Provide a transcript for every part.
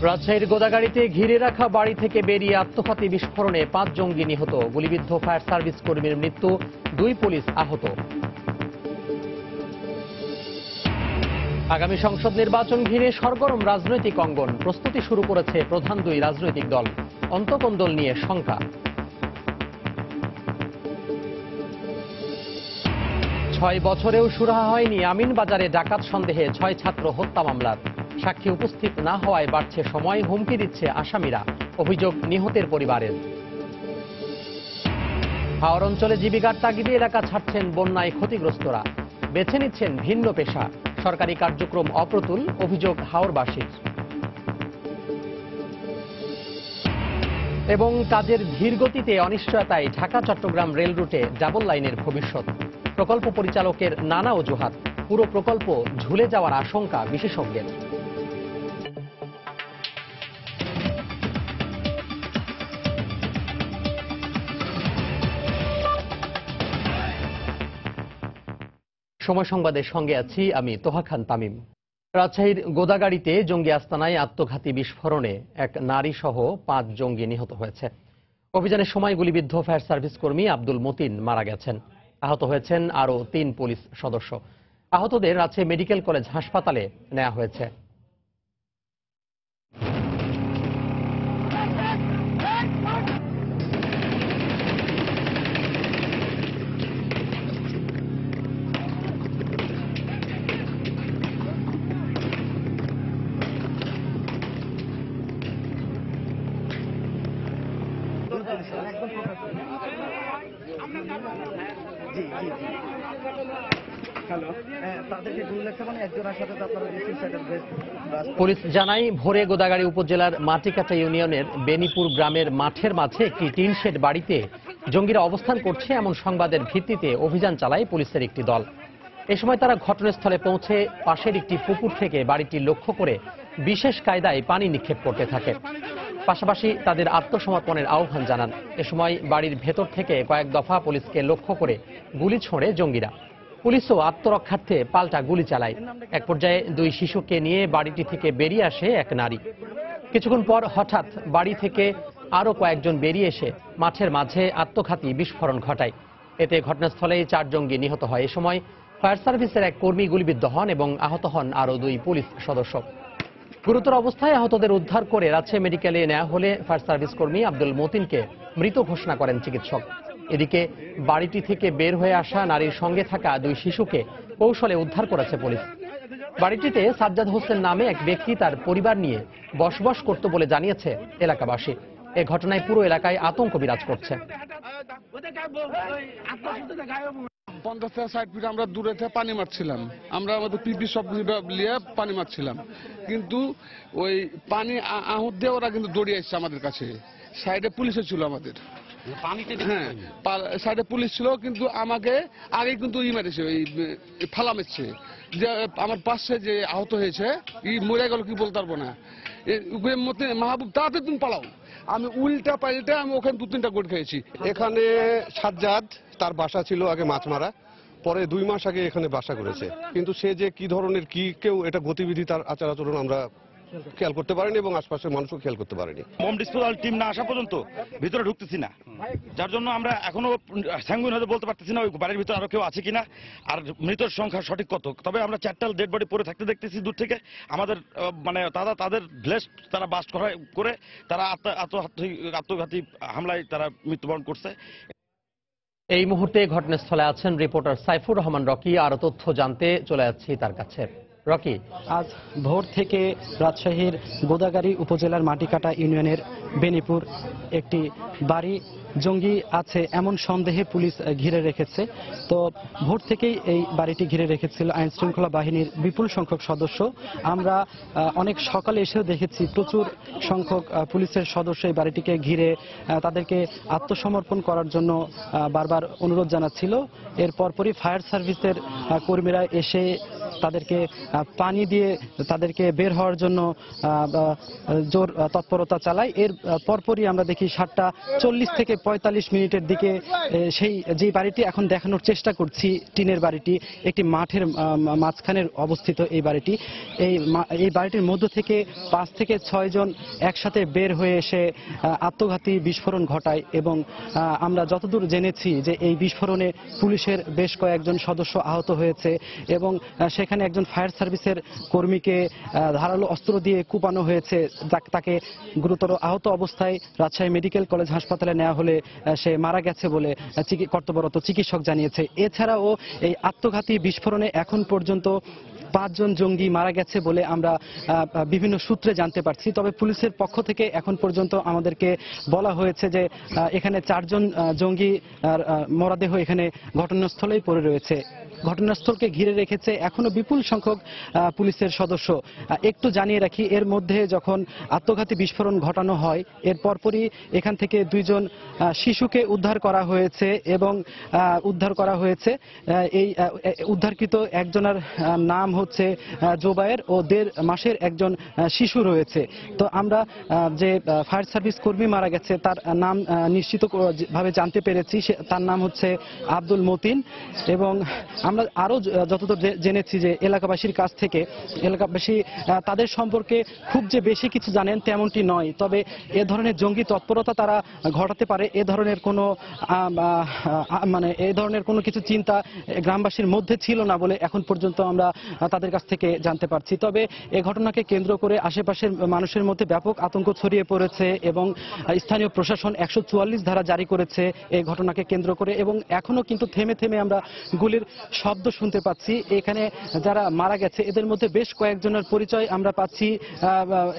রাজশাহীর গোদাগাড়িতে ঘিরে রাখা বাড়ি থেকে বেরিয়ে আত্মঘাতী বিস্ফোরণে 5 জঙ্গি নিহত, গুলিবিদ্ধ ফায়ার সার্ভিস কর্মীর মৃত্যু, 2 পুলিশ আহত। আগামী সংসদ নির্বাচন ঘিরে সরগরম রাজনৈতিক অঙ্গন, প্রস্তুতি শুরু করেছে প্রধান 2 রাজনৈতিক দল, অন্তকোন্দল নিয়ে শঙ্কা। 6 বছরেও সুরাহা হয়নি আমিনবাজারে ডাকাত সন্দেহে 6 ছাত্র হত্যা মামলার, সাক্ষী উপস্থিত না হওয়ায় বাড়ছে সময়, হুমকি দিচ্ছে আসামিরা, অভিযোগ নিহতের পরিবারের। হাওর অঞ্চলে জীবিকার তাগিদে এলাকা ছাড়ছেন বন্যায় ক্ষতিগ্রস্তরা, বেছে নিচ্ছেন ভিন্ন পেশা, সরকারি কার্যক্রম অপ্রতুল, অভিযোগ হাওরবাসীর। এবং কাজের ধীর গতিতে অনিশ্চয়তায় ঢাকা চট্টগ্রাম রেল রুটে ডাবল লাইনের ভবিষ্যৎ, প্রকল্প পরিচালকের নানা অজুহাত, পুরো প্রকল্প ঝুলে যাওয়ার আশঙ্কা বিশেষজ্ঞের। সময় সংবাদের সঙ্গে আছি আমি তোহা খান তামিম। রাজশাহীর গোদাগাড়িতে জঙ্গি আস্তানায় আত্মঘাতী বিস্ফোরণে এক নারী সহ 5 জঙ্গি নিহত হয়েছে। অভিযানের সময় গুলিবিদ্ধ ফায়ার সার্ভিস কর্মী আব্দুল মতিন মারা গেছেন, আহত হয়েছেন আরও 3 পুলিশ সদস্য। আহতদের রাজশাহী মেডিকেল কলেজ হাসপাতালে নেওয়া হয়েছে। পুলিশ জানায়, ভোরে গোদাগাড়ি উপজেলার মাটিকাটা ইউনিয়নের বেনিপুর গ্রামের মাঠের মাঝে একটি টিন শেড বাড়িতে জঙ্গিরা অবস্থান করছে এমন সংবাদের ভিত্তিতে অভিযান চালায় পুলিশের একটি দল। এ সময় তারা ঘটনাস্থলে পৌঁছে পাশের একটি পুকুর থেকে বাড়িটি লক্ষ্য করে বিশেষ কায়দায় পানি নিক্ষেপ করতে থাকে, পাশাপাশি তাদের আত্মসমর্পণের আহ্বান জানান। এ সময় বাড়ির ভেতর থেকে কয়েক দফা পুলিশকে লক্ষ্য করে গুলি ছোঁড়ে জঙ্গিরা। পুলিশও আত্মরক্ষার্থে পাল্টা গুলি চালায়। এক পর্যায়ে 2 শিশুকে নিয়ে বাড়িটি থেকে বেরিয়ে আসে এক নারী। কিছুক্ষণ পর হঠাৎ বাড়ি থেকে আরও কয়েকজন বেরিয়ে এসে মাঠের মাঝে আত্মঘাতী বিস্ফোরণ ঘটায়। এতে ঘটনাস্থলেই 4 জঙ্গি নিহত হয়। এ সময় ফায়ার সার্ভিসের এক কর্মী গুলিবিদ্ধ হন এবং আহত হন আরও 2 পুলিশ সদস্য। গুরুতর অবস্থায় আহতদের উদ্ধার করে রাজশাহী মেডিকেলে নেওয়া হলে ফায়ার সার্ভিস কর্মী আব্দুল মতিনকে মৃত ঘোষণা করেন চিকিৎসক। এদিকে বাড়িটি থেকে বের হয়ে আসা নারীর সঙ্গে থাকা 2 শিশুকে কৌশলে উদ্ধার করেছে পুলিশ। বাড়িটিতে সাজ্জাদ হোসেন নামে এক ব্যক্তি তার পরিবার নিয়ে বসবাস করত বলে জানিয়েছে এলাকাবাসী। এ ঘটনায় পুরো এলাকায় আতঙ্ক বিরাজ করছে। 50 থেকে 60 ফিট আমরা দূরে থেকে পানি মারছিলাম, আমরা আমাদের পিপি সব নিয়ে পানি মারছিলাম, কিন্তু ওই পানি আহুত দিয়ে ওরা কিন্তু দৌড়িয়ে আসছে আমাদের কাছে। সাইডে পুলিশও ছিল আমাদের, হ্যাঁ সাইডে পুলিশ ছিল, কিন্তু আমাকে আগে কিন্তু মেরেছে, ওই ফালা মেরছে। যে আমার পাশে যে আহত হয়েছে মরে গেল কি বলতে পারবো না। মাহবুব তাড়াতাড়ি তুমি পালাও, আমি উল্টা পাল্টা আমি ওখানে 2-3টা গোট খেয়েছি। এখানে সাজ্জাদ তার বাসা ছিল আগে মাছমারা, পরে 2 মাস আগে এখানে বাসা করেছে, কিন্তু সে যে কি ধরনের কি কেউ এটা গতিবিধি তার আচার আচরণ আমরা খেয়াল করতে পারিনি এবং আশপাশের মানুষও খেয়াল করতে পারেনি। বম ডিসপোজাল টিম না আসা পর্যন্ত ভিতরে ঢুকতেছি না, যার জন্য আমরা এখনো স্যাঙ্গুইন হতে বলতে পারতেছি না ওই বাড়ির ভিতরে আরো কেউ আছে কিনা আর মৃতের সংখ্যা সঠিক কত। তবে আমরা 4টা ডেড বডি পড়ে থাকতে দেখতেছি দূর থেকে। আমাদের মানে তাদের ব্লেস্ট তারা বাস্ট করে তারা আত্মঘাতী হামলায় তারা মৃত্যুবরণ করছে। এই মুহূর্তে ঘটনাস্থলে আছেন রিপোর্টার সাইফুর রহমান রকি। আরো তথ্য জানতে চলে যাচ্ছি তার কাছে। রকি, আজ ভোর থেকে রাজশাহীর গোদাগাড়ি উপজেলার মাটিকাটা ইউনিয়নের বেনিপুর একটি বাড়ি জঙ্গি আছে এমন সন্দেহে পুলিশ ঘিরে রেখেছে। তো ভোর থেকেই এই বাড়িটি ঘিরে রেখেছিল আইন শৃঙ্খলা বাহিনীর বিপুল সংখ্যক সদস্য। আমরা অনেক সকালে এসেও দেখেছি প্রচুর সংখ্যক পুলিশের সদস্য এই বাড়িটিকে ঘিরে তাদেরকে আত্মসমর্পণ করার জন্য বারবার অনুরোধ জানাচ্ছিল। এর পরপরই ফায়ার সার্ভিসের কর্মীরা এসে তাদেরকে পানি দিয়ে তাদেরকে বের হওয়ার জন্য জোর তৎপরতা চালায়। এর পরপরই আমরা দেখি 7:40 থেকে 45 মিনিটের দিকে যে বাড়িটি এখন দেখানোর চেষ্টা করছি, টিনের বাড়িটি, একটি মাঠের মাঝখানের অবস্থিত এই বাড়িটি। এই বাড়িটির মধ্য থেকে 5 থেকে 6 জন একসাথে বের হয়ে এসে আত্মঘাতী বিস্ফোরণ ঘটায় এবং আমরা যতদূর জেনেছি যে এই বিস্ফোরণে পুলিশের বেশ কয়েকজন সদস্য আহত হয়েছে এবং সেখানে একজন ফায়ার সার্ভিসের কর্মীকে ধারালো অস্ত্র দিয়ে কুপানো হয়েছে। তাকে গুরুতর আহত অবস্থায় রাজশাহী মেডিকেল কলেজ হাসপাতালে নেওয়া হলে সে মারা গেছে বলে কর্তব্যরত চিকিৎসক জানিয়েছে। এছাড়াও এই আত্মঘাতী বিস্ফোরণে এখন পর্যন্ত 5 জন জঙ্গি মারা গেছে বলে আমরা বিভিন্ন সূত্রে জানতে পারছি। তবে পুলিশের পক্ষ থেকে এখন পর্যন্ত আমাদেরকে বলা হয়েছে যে এখানে 4 জন জঙ্গি মরদেহ এখানে ঘটনাস্থলেই পড়ে রয়েছে। ঘটনাস্থলকে ঘিরে রেখেছে এখনো বিপুল সংখ্যক পুলিশের সদস্য। একটু জানিয়ে রাখি, এর মধ্যে যখন আত্মঘাতী বিস্ফোরণ ঘটানো হয় এর পরপরই এখান থেকে 2 জন শিশুকে উদ্ধার করা হয়েছে এবং এই উদ্ধারকৃত একজনের নাম হচ্ছে জোবায়ের ও 1.5 মাসের একজন শিশু রয়েছে। তো আমরা যে ফায়ার সার্ভিস কর্মী মারা গেছে তার নাম নিশ্চিত ভাবে জানতে পেরেছি, তার নাম হচ্ছে আব্দুল মতিন। এবং আমরা আরো যতদূর জেনেছি যে এলাকাবাসীর কাছ থেকে, এলাকাবাসী তাদের সম্পর্কে খুব যে বেশি কিছু জানেন তেমনটি নয়, তবে এ ধরনের জঙ্গি তৎপরতা তারা ঘটাতে পারে এ ধরনের কোনো কিছু চিন্তা গ্রামবাসীর মধ্যে ছিল না বলে এখন পর্যন্ত আমরা তাদের কাছ থেকে জানতে পারছি। তবে এই ঘটনাকে কেন্দ্র করে আশেপাশের মানুষের মধ্যে ব্যাপক আতঙ্ক ছড়িয়ে পড়েছে এবং স্থানীয় প্রশাসন 144 ধারা জারি করেছে এই ঘটনাকে কেন্দ্র করে। এবং এখনো কিন্তু থেমে থেমে আমরা গুলির শব্দ শুনতে পাচ্ছি। এখানে যারা মারা গেছে এদের মধ্যে বেশ কয়েকজনের পরিচয় আমরা পাচ্ছি,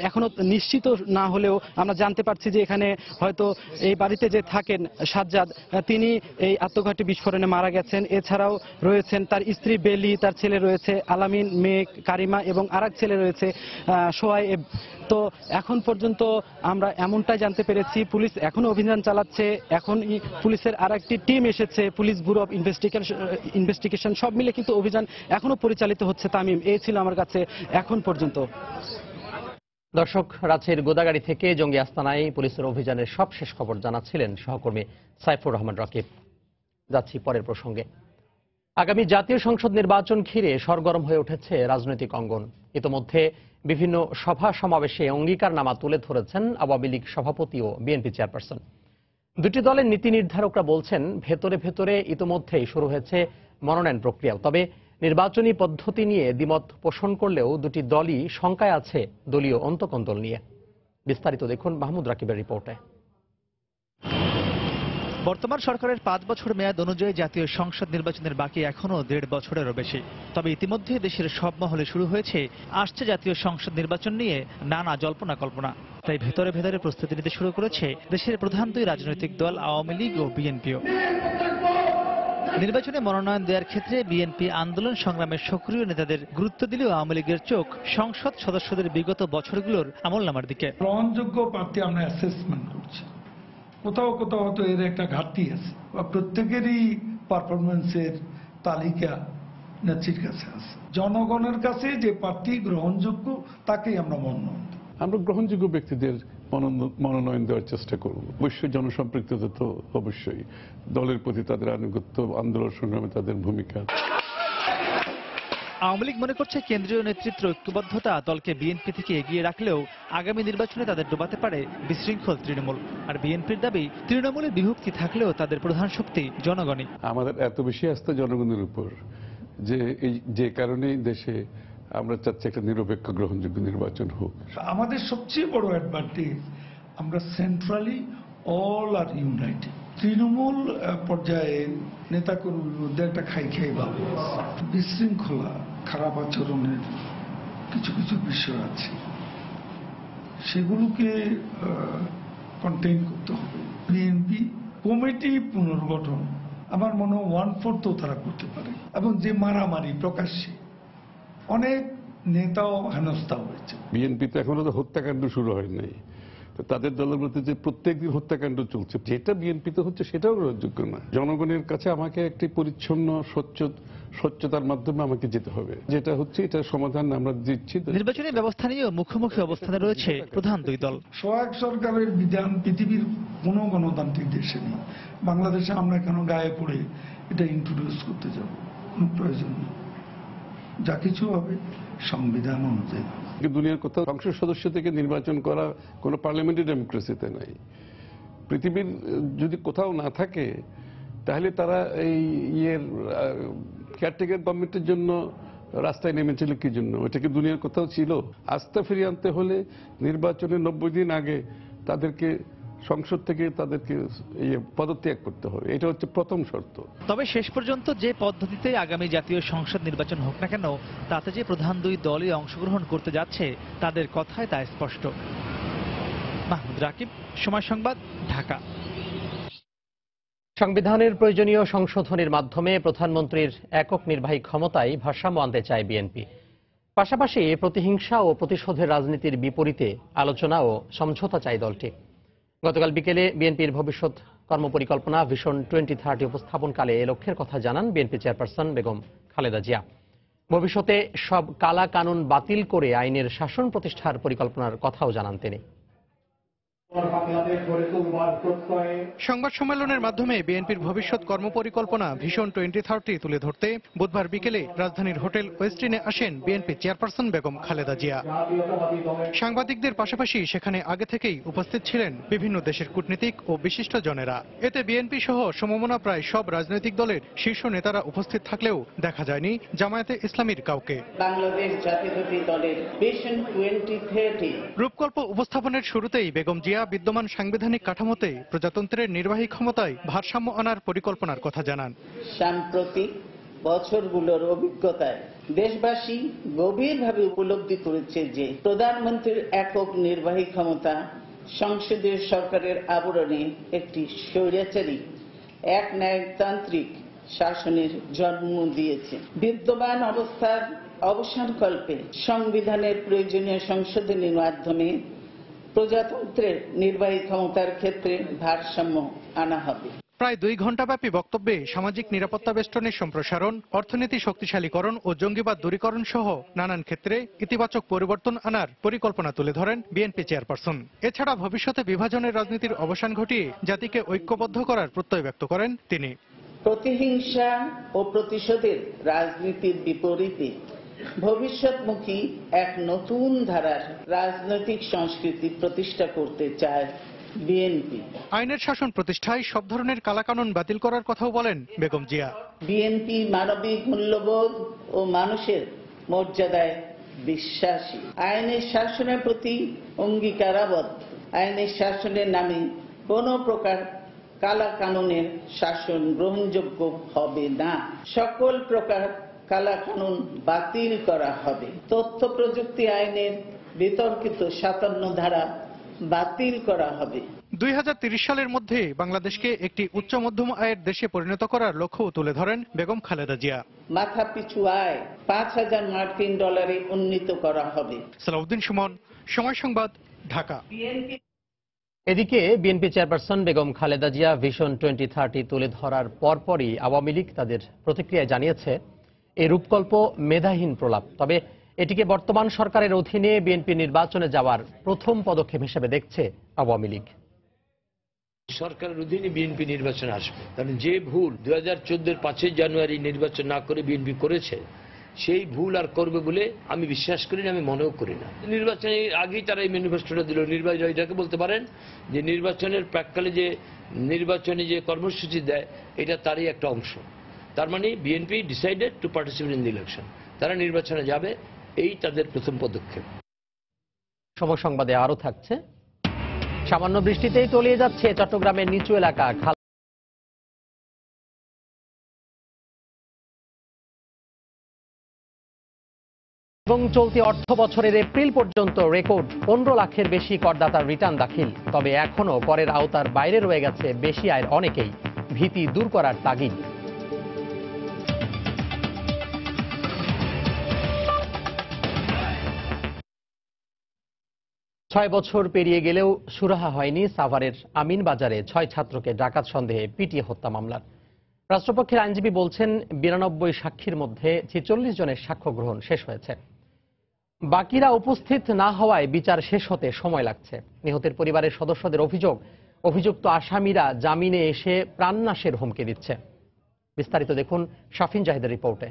এখনো নিশ্চিত না হলেও আমরা জানতে পারছি যে এখানে হয়তো এই বাড়িতে যে থাকেন সাজ্জাদ, তিনি এই আত্মঘাতী বিস্ফোরণে মারা গেছেন। এছাড়াও রয়েছেন তার স্ত্রী বেলি, তার ছেলে রয়েছে আলামিন, মেয়ে কারিমা এবং আরেক ছেলে রয়েছে সোহাইব। তো এখন পর্যন্ত আমরা এমনটাই জানতে পেরেছি, পুলিশ এখনো অভিযান চালাচ্ছে। এখন পুলিশের আরেকটি টিম এসেছে, পুলিশ ব্যুরো অফ ইনভেস্টিগেশন, সব মিলে কিন্তু অভিযান এখনো পরিচালিত হচ্ছে। তামিম, এই ছিল আমার কাছে এখন পর্যন্ত। দর্শক, রাজশাহীর গোদাগাড়ি থেকে জঙ্গি আস্তানায় পুলিশের অভিযানের সবশেষ খবর জানাচ্ছিলেন সহকর্মী সাইফুর রহমান রাকিব। যাচ্ছি পরের প্রসঙ্গে। আগামী জাতীয় সংসদ নির্বাচন ঘিরে সরগরম হয়ে উঠেছে রাজনৈতিক অঙ্গন। ইতোমধ্যে বিভিন্ন সভা সমাবেশে অঙ্গীকারনামা তুলে ধরেছেন আওয়ামী লীগ সভাপতি ও বিএনপি চেয়ারপারসন। দুটি দলের নীতি নির্ধারকরা বলছেন ভেতরে ভেতরে ইতোমধ্যেই শুরু হয়েছে মনোনয়ন প্রক্রিয়া। তবে নির্বাচনী পদ্ধতি নিয়ে দ্বিমত পোষণ করলেও দুটি দলই শঙ্কায় আছে দলীয় অন্তকন্দল নিয়ে। বিস্তারিত দেখুন মাহমুদ রাকিবের রিপোর্টে। বর্তমান সরকারের 5 বছর মেয়াদ অনুযায়ী জাতীয় সংসদ নির্বাচনের বাকি এখনো 1.5 বছরেরও বেশি। তবে ইতিমধ্যে দেশের সব মহলে শুরু হয়েছে আসছে জাতীয় সংসদ নির্বাচন নিয়ে নানা জল্পনা কল্পনা। তাই ভেতরে ভেতরে প্রস্তুতি নিতে শুরু করেছে দেশের প্রধান 2 রাজনৈতিক দল আওয়ামী লীগ ও বিএনপিও। নির্বাচনে মনোনয়ন দেওয়ার ক্ষেত্রে বিএনপি আন্দোলন সংগ্রামের সক্রিয় নেতাদের গুরুত্ব দিলেও আওয়ামী লীগের চোখ সংসদ সদস্যদের বিগত বছরগুলোর আমলনামার দিকে। গ্রহণযোগ্য প্রার্থী আমরা অ্যাসেসমেন্ট করছি, কোথাও কোথাও হয়তো এর একটা ঘাটতি আছে, বা প্রত্যেকেরই পারফরমেন্সের তালিকা নেত্রীর কাছে আছে। জনগণের কাছে যে প্রার্থী গ্রহণযোগ্য তাকেই আমরা মনোনয়ন দেব। আমরা গ্রহণযোগ্য ব্যক্তিদের মনোনয়ন দেওয়ার চেষ্টা করব। অবশ্যই জনসম্পৃক্ততা তো অবশ্যই, দলের প্রতি তাদের আনুগত্য, আন্দোলন সংগ্রামে তাদের ভূমিকা। আওয়ামী লীগ মনে করছে কেন্দ্রীয় নেতৃত্ব ঐক্যবদ্ধতা দলকে বিএনপি থেকে এগিয়ে রাখলেও আগামী নির্বাচনে তাদের ডোবাতে পারে বিশৃঙ্খল তৃণমূল। আর বিএনপির দাবি তৃণমূলের বিভক্তি থাকলেও তাদের প্রধান শক্তি জনগণই। আমাদের এত বেশি আস্থা জনগণের উপর যে কারণেই দেশে আমরা চাচ্ছি একটা নিরপেক্ষ গ্রহণযোগ্য নির্বাচন হোক। আমাদের সবচেয়ে বড় অ্যাডভান্টেজ, আমরা সেন্ট্রালি অল আর ইউনাইটেড। তৃণমূল পর্যায়ে নেতাকর্মীর মধ্যে একটা খাই ভাব, বিশৃঙ্খলা, খারাপ আচরণের কিছু কিছু বিষয় আছে, সেগুলোকে কন্টেইন করতে হবে। বিএনপি কমিটি পুনর্গঠন আমার মনে হয় 1/4 তারা করতে পারে। এবং যে মারামারি প্রকাশ্যে, অনেক নেতাও হেনস্থা হয়েছে। বিএনপি তো এখনো তো হত্যাকাণ্ড শুরু হয় নাই, তো তাদের দলের মধ্যে যে প্রত্যেকদিন হত্যাকাণ্ড চলছে, যেটা বিএনপিতে হচ্ছে সেটাও গ্রহণযোগ্য না। জনগণের কাছে আমাকে একটি পরিচ্ছন্ন, স্বচ্ছ স্বচ্ছতার মাধ্যমে আমাকে যেতে হবে। যেটা হচ্ছে এটা সমাধান আমরা দিচ্ছি। নির্বাচনী ব্যবস্থা নিয়েও মুখোমুখি অবস্থানে রয়েছে প্রধান দুই দল। সহায়ক সরকারের বিধান পৃথিবীর কোনো গণতান্ত্রিক দেশে নেই। বাংলাদেশে আমরা কেন গায়ে পড়ে এটা ইন্ট্রোডিউস করতে যাব? কোনো প্রয়োজন নেই। যা কিছু হবে সংবিধান অনুযায়ী। দুনিয়ার কোথাও সংসদ সদস্য থেকে নির্বাচন করা কোনো পার্লামেন্টারি ডেমোক্রেসিতে নাই। পৃথিবীর যদি কোথাও না থাকে তাহলে তারা এই কেয়ারটেকার গভর্নমেন্টের জন্য রাস্তায় নেমেছিল কি জন্য? ওইটাকে দুনিয়ার কোথাও ছিল? আস্থা ফিরিয়ে আনতে হলে নির্বাচনের 90 দিন আগে তাদেরকে সংসদ থেকে তাদেরকে পদত্যাগ করতে হবে। এটা হচ্ছে প্রথম শর্ত। তবে শেষ পর্যন্ত যে পদ্ধতিতে আগামী জাতীয় সংসদ নির্বাচন হোক না কেন, তাতে যে প্রধান দুই দলই অংশগ্রহণ করতে যাচ্ছে তাদের কথায় তা স্পষ্ট। মাহমুদ রাকিব, সময় সংবাদ, ঢাকা। সংবিধানের প্রয়োজনীয় সংশোধনের মাধ্যমে প্রধানমন্ত্রীর একক নির্বাহী ক্ষমতায় ভারসাম্য আনতে চায় বিএনপি। পাশাপাশি প্রতিহিংসা ও প্রতিশোধের রাজনীতির বিপরীতে আলোচনা ও সমঝোতা চায় দলটি। গতকাল বিকেলে বিএনপির ভবিষ্যৎ কর্মপরিকল্পনা ভিশন 2030 উপস্থাপনকালে এ লক্ষ্যের কথা জানান বিএনপি চেয়ারপারসন বেগম খালেদা জিয়া। ভবিষ্যতে সব কালা কানুন বাতিল করে আইনের শাসন প্রতিষ্ঠার পরিকল্পনার কথাও জানান তিনি। সংবাদ সম্মেলনের মাধ্যমে বিএনপির ভবিষ্যৎ কর্মপরিকল্পনা ভিশন 2030 তুলে ধরতে বুধবার বিকেলে রাজধানীর হোটেল ওয়েস্টিনে আসেন বিএনপি চেয়ারপারসন বেগম খালেদা জিয়া। সাংবাদিকদের পাশাপাশি সেখানে আগে থেকেই উপস্থিত ছিলেন বিভিন্ন দেশের কূটনীতিক ও বিশিষ্টজনেরা। এতে বিএনপি সহ সমমনা প্রায় সব রাজনৈতিক দলের শীর্ষ নেতারা উপস্থিত থাকলেও দেখা যায়নি জামায়াতে ইসলামীর কাউকে। বাংলাদেশ জাতীয়তাবাদী দলের ভিশন 2030 রূপকল্প উপস্থাপনের শুরুতেই বেগম জিয়া বিদ্যমান সাংবিধানিক কাঠামোতে প্রজাতন্ত্রের নির্বাহী ক্ষমতায় ভারসাম্য আনার পরিকল্পনার কথা জানান। সাম্প্রতিক বছরগুলোর অভিজ্ঞতায় দেশবাসী গভীরভাবে উপলব্ধি করেছে যে প্রধানমন্ত্রীর একক নির্বাহী ক্ষমতা সংসদীয় সরকারের আবরণে একটি স্বৈরাচারী একনায়কতান্ত্রিক শাসনের জন্ম দিয়েছে। বিদ্যমান অবস্থার অবসানকল্পে সংবিধানের প্রয়োজনীয় সংশোধনীর মাধ্যমে প্রজাতন্ত্রের নির্বাহী ক্ষমতার ক্ষেত্রে ভারসাম্য আনা হবে। প্রায় 2 ঘণ্টাব্যাপী বক্তব্যে সামাজিক নিরাপত্তা বেষ্টনের সম্প্রসারণ, অর্থনীতি শক্তিশালীকরণ ও জঙ্গিবাদ দূরীকরণ সহ নানান ক্ষেত্রে ইতিবাচক পরিবর্তন আনার পরিকল্পনা তুলে ধরেন বিএনপি চেয়ারপারসন। এছাড়া ভবিষ্যতে বিভাজনের রাজনীতির অবসান ঘটিয়ে জাতিকে ঐক্যবদ্ধ করার প্রত্যয় ব্যক্ত করেন তিনি। প্রতিহিংসা ও প্রতিশোধের রাজনীতির বিপরীতে ভবিষ্যৎমুখী এক নতুন ধারার রাজনৈতিক সংস্কৃতি প্রতিষ্ঠা করতে চায় বিএনপি। আইনের শাসন প্রতিষ্ঠায় সব ধরনের কালাকানুন বাতিল করার কথাও বলেন বেগম জিয়া। বিএনপি মানবিক মূল্যবোধ ও মানুষের মর্যাদায় বিশ্বাসী, আইনের শাসনের প্রতি অঙ্গীকারাবদ্ধ। আইনের শাসনের নামে কোনো প্রকার কালা কানুনের শাসন গ্রহণযোগ্য হবে না। সকল প্রকার কালা কানুন বাতিল করা হবে। তথ্য প্রযুক্তি আইনের বিতর্কিত 57 ধারা বাতিল করা হবে। 2030 সালের মধ্যে বাংলাদেশকে একটি উচ্চ মধ্যম আয়ের দেশে পরিণত করার লক্ষ্য তুলে ধরেন বেগম খালেদা জিয়া। মাথা পিছু আয় $5,000 উন্নীত করা হবে। সালাউদ্দিন সুমন, সময় সংবাদ, ঢাকা। এদিকে BNP chairperson Begum Khaleda Zia vision 2030 তুলে ধরার পরপরই আওয়ামী লীগ তাদের প্রতিক্রিয়ায় জানিয়েছে এই রূপকল্প মেধাহীন প্রলাপ। তবে এটিকে বর্তমান সরকারের অধীনে বিএনপি নির্বাচনে যাওয়ার প্রথম পদক্ষেপ হিসেবে দেখছে আওয়ামী লীগ। সরকারের অধীনে বিএনপি নির্বাচনে আসবে, কারণ যে ভুল 2014-এর 5 জানুয়ারি নির্বাচন না করে বিএনপি করেছে সেই ভুল আর করবে বলে আমি বিশ্বাস করি না, আমি মনেও করি না। নির্বাচনের আগেই তারা এই ম্যানিফেস্টোটা দিল। নির্বাচন এটাকে বলতে পারেন যে নির্বাচনের প্রাক্কালে যে নির্বাচনে যে কর্মসূচি দেয় এটা তারই একটা অংশ। তার মানে BNP decided to participate in the election, তারা নির্বাচনে যাবে, এই তাদের প্রথম পদক্ষেপ। সময় সংবাদে আরো থাকছে, সামান্য বৃষ্টিতেই তলিয়ে যাচ্ছে চট্টগ্রামের নিচু এলাকা এবং চলতি অর্থ বছরের এপ্রিল পর্যন্ত রেকর্ড 15 লাখের বেশি করদাতার রিটার্ন দাখিল। তবে এখনো করের আওতার বাইরে রয়ে গেছে বেশি আয়ের অনেকেই। ভীতি দূর করার তাগিদ। ছয় বছর পেরিয়ে গেলেও সুরাহা হয়নি সাভারের আমিন বাজারে 6 ছাত্রকে ডাকাত সন্দেহে পিটিয়ে হত্যা মামলার। রাষ্ট্রপক্ষের আইনজীবী বলছেন 92 সাক্ষীর মধ্যে 46 জনের সাক্ষ্য গ্রহণ শেষ হয়েছে। বাকিরা উপস্থিত না হওয়ায় বিচার শেষ হতে সময় লাগছে। নিহতের পরিবারের সদস্যদের অভিযোগ, অভিযুক্ত আসামিরা জামিনে এসে প্রাণনাশের হুমকি দিচ্ছে। বিস্তারিত দেখুন শাফিন জাহিদের রিপোর্টে।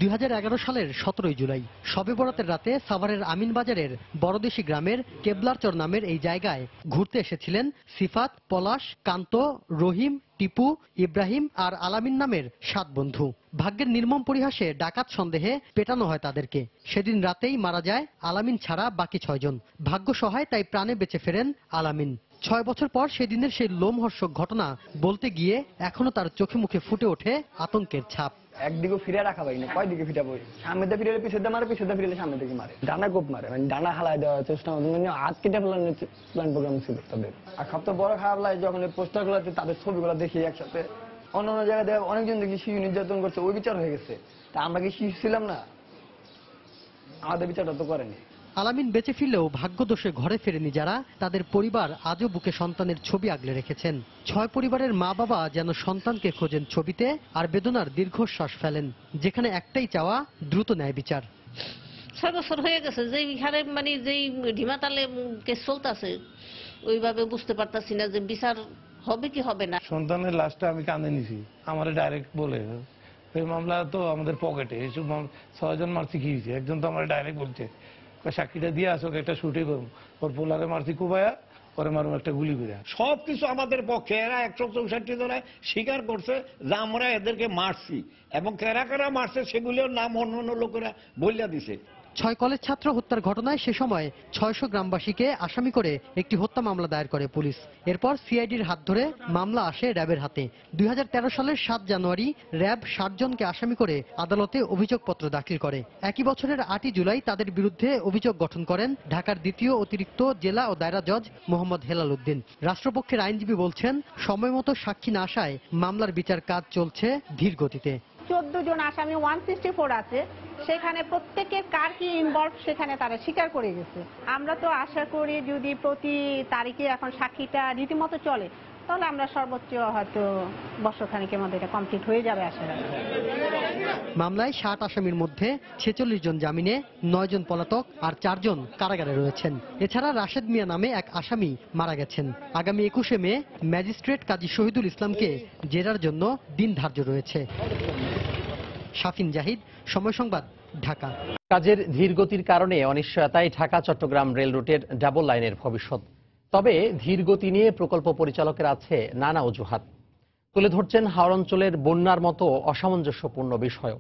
2011 সালের 17 জুলাই শবে বরাতের রাতে সাভারের আমিনবাজারের বড়দেশি গ্রামের কেবলারচর নামের এই জায়গায় ঘুরতে এসেছিলেন সিফাত, পলাশ, কান্ত, রহিম, টিপু, ইব্রাহিম আর আলামিন নামের 7 বন্ধু। ভাগ্যের নির্মম পরিহাসে ডাকাত সন্দেহে পেটানো হয় তাদেরকে। সেদিন রাতেই মারা যায় আলামিন ছাড়া বাকি 6 জন। ভাগ্য সহায় তাই প্রাণে বেঁচে ফেরেন আলামিন। 6 বছর পর সেদিনের সেই লোমহর্ষক ঘটনা বলতে গিয়ে এখনো তার চোখে মুখে ফুটে ওঠে আতঙ্কের ছাপ। একদিকে ফিরে রাখা পাই না, কয় দিকে ফিরে বই সামনে দিয়ে ফিরে পিছনে মারে, পিছনে ফিরে সামনে থেকে মারে, ডানা কোপ মারে, মানে ডানা হালাই দেওয়ার চেষ্টা আজ কেটে প্ল্যান প্রোগ্রাম ছিল তাদের। আর সবচেয়ে বড় খারাপ লাগে যখন এই পোস্টার গুলাতে তাদের ছবিগুলো দেখি একসাথে। অন্য অন্য জায়গায় অনেকজন দেখি শিশু নির্যাতন করছে, ওই বিচার হয়ে গেছে। তা আমরা কি শিশু ছিলাম না? আমাদের বিচারটা তো করেনি। আলামিন বেঁচে ফিরলেও ভাগ্যদোষে ঘরে ফেরেনি যারা, তাদের পরিবার আজও বুকে সন্তানের ছবি আগলে রেখেছেন। 6 পরিবারের মা বাবা যেন সন্তানকে খোঁজেন ছবিতে আর বেদনার দীর্ঘশ্বাস ফেলেন, যেখানে একটাই চাওয়া দ্রুত ন্যায় বিচার। 6 বছর হয়ে গেছে, যেই হারে মানে যেই ঢিমাতালে কেস চলতেছে ওইভাবে বুঝতে পারতাছি না যে বিচার হবে কি হবে না। সন্তানের লাশটা আমি কাঁদে নিছি, আমার ডাইরেক্ট বলে এই মামলা তো আমাদের পকেটে, এইসব 6 জন মারছি কি হয়েছে, একজন তো আমার ডাইরেক্ট বলছে সাক্ষীটা দিয়ে আসো, একটা শুটে করুন, ওর পোলারে মারছি কুবায়া, পরে মারুম একটা গুলি করে। সবকিছু আমাদের পক্ষে। এরা 164 জনে স্বীকার করছে যে আমরা এদেরকে মারছি, এবং কারা কারা মারছে সেগুলোর নাম অন্য অন্য লোকেরা বলিয়া দিছে। 6 কলেজ ছাত্র হত্যার ঘটনায় সে সময় 600 গ্রামবাসীকে আসামি করে একটি হত্যা মামলা দায়ের করে পুলিশ। এরপর সিআইডির হাত ধরে মামলা আসে র্যাবের হাতে। 2013 সালের 7 জানুয়ারি র্যাব 60 জনকে আসামি করে আদালতে অভিযোগপত্র দাখিল করে। একই বছরের 8 জুলাই তাদের বিরুদ্ধে অভিযোগ গঠন করেন ঢাকার দ্বিতীয় অতিরিক্ত জেলা ও দায়রা জজ মোহাম্মদ হেলাল উদ্দিন। রাষ্ট্রপক্ষের আইনজীবী বলছেন, সময়মতো সাক্ষী না আসায় মামলার বিচার কাজ চলছে ধীর গতিতে। 14 জন আসামি 164 আছে, সেখানে প্রত্যেকের কার কি ইনভলভ সেখানে তারা স্বীকার করে গেছে। আমরা তো আশা করি যদি প্রতি তারিখে এখন সাক্ষীটা রীতিমতো চলে তাহলে আমরা সর্বোচ্চ হয়তো বছরখানেকের মধ্যে এটা কমপ্লিট হয়ে যাবে আশা করি। মামলায় 60 আসামির মধ্যে 46 জন জামিনে, 9 জন পলাতক আর 4 জন কারাগারে রয়েছেন। এছাড়া রাশেদ মিয়া নামে এক আসামি মারা গেছেন। আগামী 21শে মে ম্যাজিস্ট্রেট কাজী শহীদুল ইসলামকে জেরার জন্য দিন ধার্য রয়েছে। শাফিন জাহিদ, সময় সংবাদ, ঢাকা। কাজের ধীরগতির কারণে অনিশ্চয়তায় ঢাকা চট্টগ্রাম রেল রুটের ডাবল লাইনের ভবিষ্যৎ। তবে ধীরগতি নিয়ে প্রকল্প পরিচালকের আছে নানা অজুহাত। তুলে ধরছেন হাওড় অঞ্চলের বন্যার মতো অসামঞ্জস্যপূর্ণ বিষয়।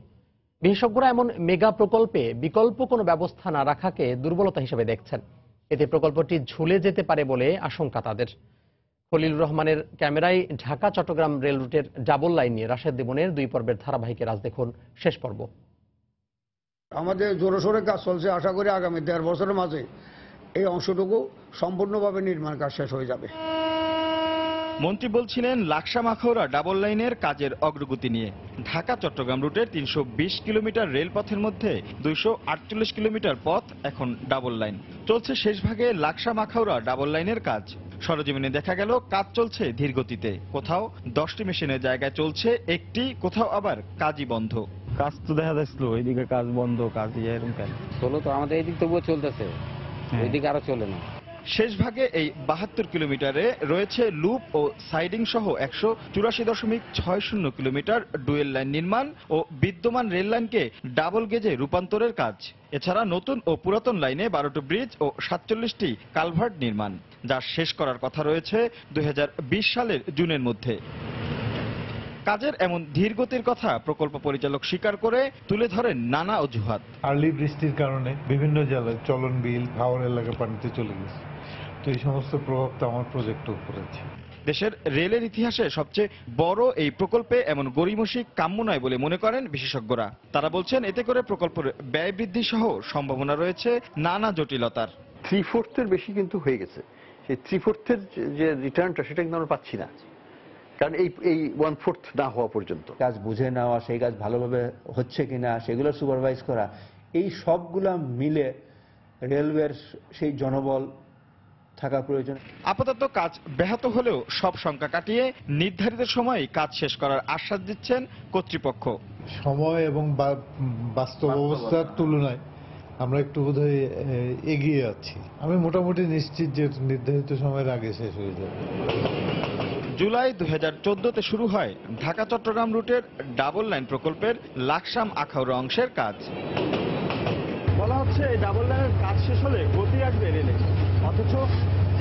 বিশেষজ্ঞরা এমন মেগা প্রকল্পে বিকল্প কোনো ব্যবস্থা না রাখাকে দুর্বলতা হিসেবে দেখছেন। এতে প্রকল্পটি ঝুলে যেতে পারে বলে আশঙ্কা তাদের। খলিলুর রহমানের ক্যামেরায় ঢাকা চট্টগ্রাম রেল রুটের ডাবল লাইন নিয়ে রাশেদ দিবনের 2 পর্বের ধারাবাহিকের আজ দেখুন শেষ পর্ব। আমাদের জোরে সোরে কাজ চলছে, আশা করি আগামী 1.5 বছরের মাঝে এই অংশটুকু সম্পূর্ণভাবে নির্মাণ কাজ শেষ হয়ে যাবে। মন্ত্রী বলছিলেন লাকসা মাখাউড়া ডাবল লাইনের কাজের অগ্রগতি নিয়ে। ঢাকা চট্টগ্রাম রুটের 320 কিলোমিটার রেলপথের মধ্যে 248 কিলোমিটার পথ এখন ডাবল লাইন। চলছে শেষ ভাগে লাকসা মাখাউড়া ডাবল লাইনের কাজ। সরজমিনে দেখা গেল কাজ চলছে ধীর গতিতে। কোথাও 10টি মেশিনের জায়গায় চলছে একটি, কোথাও আবার কাজই বন্ধ। কাজ তো দেখা যাচ্ছিল ওইদিকে কাজ বন্ধ, কাজ এরকম কেন চলো তো, আমাদের এইদিক তবুও চলতেছে, ওইদিকে আরো চলে না। শেষ ভাগে এই 72 কিলোমিটারে রয়েছে লুপ ও সাইডিং সহ 184.60 কিলোমিটার ডুয়েল লাইন নির্মাণ ও বিদ্যমান রেল লাইনকে ডাবল গেজে রূপান্তরের কাজ। এছাড়া নতুন ও পুরাতন লাইনে 12টি ব্রিজ ও 47টি কালভার্ট নির্মাণ, যা শেষ করার কথা রয়েছে 2020 সালের জুনের মধ্যে। কাজের এমন ধীরগতির কথা প্রকল্প পরিচালক স্বীকার করে তুলে ধরেন নানা অজুহাত। আর্লি বৃষ্টির কারণে বিভিন্ন জেলায় চলন বিল, হাওড় এলাকা পানিতে চলে গেছে, তো এই সমস্ত প্রভাব তো আমার প্রজেক্টেও পড়েছে। দেশের রেলের ইতিহাসে সবচেয়ে বড় এই প্রকল্পে এমন গড়িমসি কাম্য নয় বলে মনে করেন বিশেষজ্ঞরা। তারা বলছেন এতে করে প্রকল্পের ব্যয় বৃদ্ধি সহ সম্ভাবনা রয়েছে নানা জটিলতার। 3/4 বেশি কিন্তু হয়ে গেছে। সেই 3/4 যে রিটার্নটা সেটা কিন্তু আমরা পাচ্ছি না, কারণ এই 1/4 না হওয়া পর্যন্ত কাজ বুঝে নেওয়া, সেই কাজ ভালোভাবে হচ্ছে কিনা সেগুলো সুপারভাইজ করা, এই সবগুলা মিলে রেলওয়ের সেই জনবল থাকা প্রয়োজন। আপাতত কাজ ব্যাহত হলেও সব শঙ্কা কাটিয়ে নির্ধারিত সময়ে কাজ শেষ করার আশ্বাস দিচ্ছেন কর্তৃপক্ষ। সময় এবং বাস্তব অবস্থার তুলনায় আমরা একটু বোধহয় এগিয়ে আছি। আমি মোটামুটি নিশ্চিত যে নির্ধারিত সময়ের আগে শেষ হয়ে যাবে। জুলাই 2014-তে শুরু হয় ঢাকা চট্টগ্রাম রুটের ডাবল লাইন প্রকল্পের লাকসাম আখাউড়া অংশের কাজ। বলা হচ্ছে এই ডাবল লাইনের কাজ শেষ হলে গতি আসবে রেলে, অথচ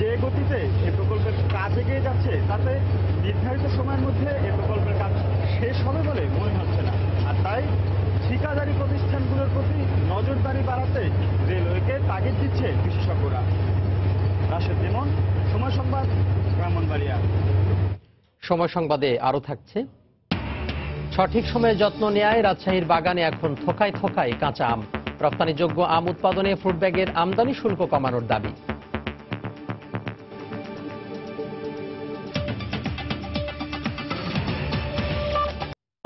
যে গতিতে এই প্রকল্পের কাজ এগিয়ে যাচ্ছে তাতে নির্ধারিত সময়ের মধ্যে এই প্রকল্পের কাজ শেষ হবে বলে মনে হচ্ছে না। আর তাই ঠিকাদারি প্রতিষ্ঠানগুলোর প্রতি নজরদারি বাড়াতে রেলওয়েকে তাগিদ দিচ্ছে বিশেষজ্ঞরা। রাশেদ লিমন, সময় সংবাদ, ব্রাহ্মণবাড়িয়া। সময় সংবাদে আরো থাকছে, সঠিক সময়ে যত্ন নেয়ায় রাজশাহীর বাগানে এখন থোকায় থোকায় কাঁচা আম। রপ্তানিযোগ্য আম উৎপাদনে ফ্রুট ব্যাগের আমদানি শুল্ক কমানোর দাবি।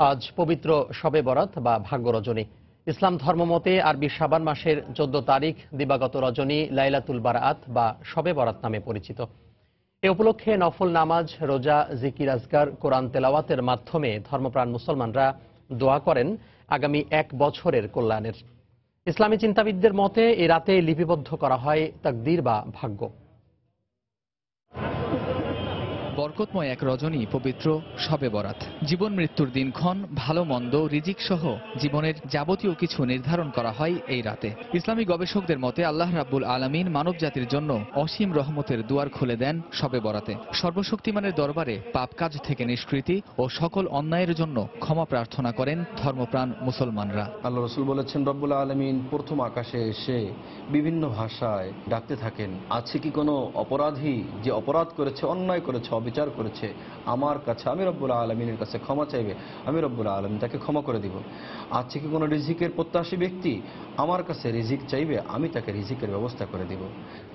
আজ পবিত্র শবে বরাত বা ভাগ্য রজনী। ইসলাম ধর্মমতে আরবি শাবান মাসের 14 তারিখ দিবাগত রজনী লাইলাতুল বারাত বা শবে বরাত নামে পরিচিত। এ উপলক্ষে নফল নামাজ, রোজা, জিকির আজকার, কোরআন তেলাওয়াতের মাধ্যমে ধর্মপ্রাণ মুসলমানরা দোয়া করেন আগামী 1 বছরের কল্যাণের। ইসলামী চিন্তাবিদদের মতে এ রাতে লিপিবদ্ধ করা হয় তাকদীর বা ভাগ্য। বরকতময় এক রজনী পবিত্র শবে বরাত। জীবন মৃত্যুর দিনক্ষণ, ভালো মন্দ, রিজিক সহ জীবনের যাবতীয় কিছু নির্ধারণ করা হয় এই রাতে। ইসলামী গবেষকদের মতে আল্লাহ রাব্বুল আলামিন মানব জাতির জন্য অসীম রহমতের দুয়ার খুলে দেন শবে বরাতে। সর্বশক্তিমানের দরবারে পাপ কাজ থেকে নিষ্কৃতি ও সকল অন্যায়ের জন্য ক্ষমা প্রার্থনা করেন ধর্মপ্রাণ মুসলমানরা। আল্লাহ রাসূল বলেছেন, রব্বুল আলামিন প্রথম আকাশে এসে বিভিন্ন ভাষায় ডাকতে থাকেন, আছে কি কোনো অপরাধী যে অপরাধ করেছে, অন্যায় করেছে, বিচার করেছে, আমার কাছে আমি রব্বুল আলামিনের কাছে ক্ষমা চাইবে, আমি রব্বুল আলামিন তাকে ক্ষমা করে দিব। আছে কি কোনো রিজিকের প্রত্যাশী ব্যক্তি, আমার কাছে রিজিক চাইবে, আমি তাকে রিজিকের ব্যবস্থা করে দিব।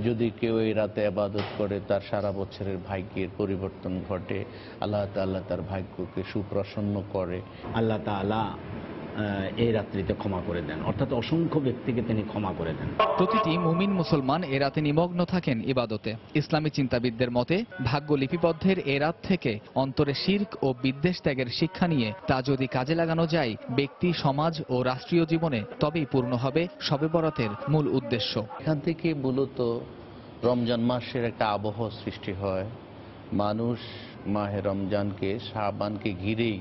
যদি কেউ এই রাতে ইবাদত করে তার সারা বছরের ভাগ্যের পরিবর্তন ঘটে, আল্লাহ তাআলা তার ভাগ্যকে সুপ্রসন্ন করে। আল্লাহ তাআলা এই রাত্রিতে ক্ষমা করে দেন, অর্থাৎ অসংখ্য ব্যক্তিকে তিনি ক্ষমা করে দেন। প্রতিটি মুমিন মুসলমান এ রাতে নিমগ্ন থাকেন ইবাদতে। ইসলামী চিন্তাবিদদের মতে ভাগ্য লিপিবদ্ধের এ রাত থেকে অন্তরে শিরক ও বিদ্বেষ ত্যাগের শিক্ষা নিয়ে তা যদি কাজে লাগানো যায় ব্যক্তি, সমাজ ও রাষ্ট্রীয় জীবনে, তবেই পূর্ণ হবে শবে বরাতের মূল উদ্দেশ্য। এখান থেকে মূলত রমজান মাসের একটা আবহ সৃষ্টি হয়। মানুষ মাহে রমজানকে, শাবানকে ঘিরেই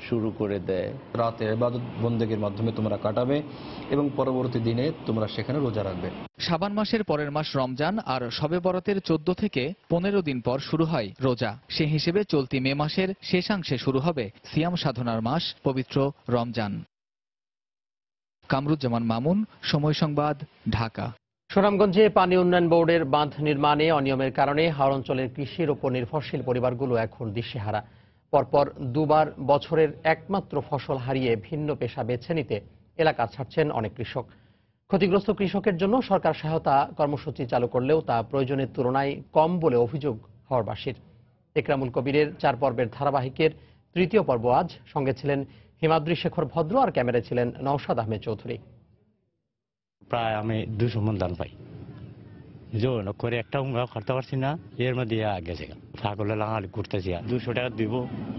শুরু করে দেয়। রাতে ইবাদত বন্দেগীর মাধ্যমে তোমরা কাটাবে এবং পরবর্তী দিনে তোমরা সেখানে রোজা রাখবে। শাবান মাসের পরের মাস রমজান, আর শবে বরাতের 14 থেকে 15 দিন পর শুরু হয় রোজা। সে হিসেবে চলতি মে মাসের শেষাংশে শুরু হবে সিয়াম সাধনার মাস পবিত্র রমজান। কামরুজ্জামান মামুন, সময় সংবাদ, ঢাকা। সুনামগঞ্জে পানি উন্নয়ন বোর্ডের বাঁধ নির্মাণে অনিয়মের কারণে হাওর অঞ্চলের কৃষির উপর নির্ভরশীল পরিবারগুলো এখন দিশেহারা। পরপর দুবার বছরের একমাত্র ফসল হারিয়ে ভিন্ন পেশা বেছে নিতে এলাকা ছাড়ছেন অনেক কৃষক। ক্ষতিগ্রস্ত কৃষকের জন্য সরকার সহায়তা কর্মসূচি চালু করলেও তা প্রয়োজনের তুলনায় কম বলে অভিযোগ হাওরবাসীর। একরামুল কবিরের 4 পর্বের ধারাবাহিকের 3য় পর্ব আজ। সঙ্গে ছিলেন হিমাদ্রি শেখর ভদ্র, আর ক্যামেরায় ছিলেন নওশাদ আহমেদ চৌধুরী। প্রায় আমি 200 মণ ধান পাই, জোর করে একটা উঙ্গা করতে পারছি না, এর মধ্যে গেছে ছাগলে লাঙালি ঘুরতেছি। 200 টাকা দিব,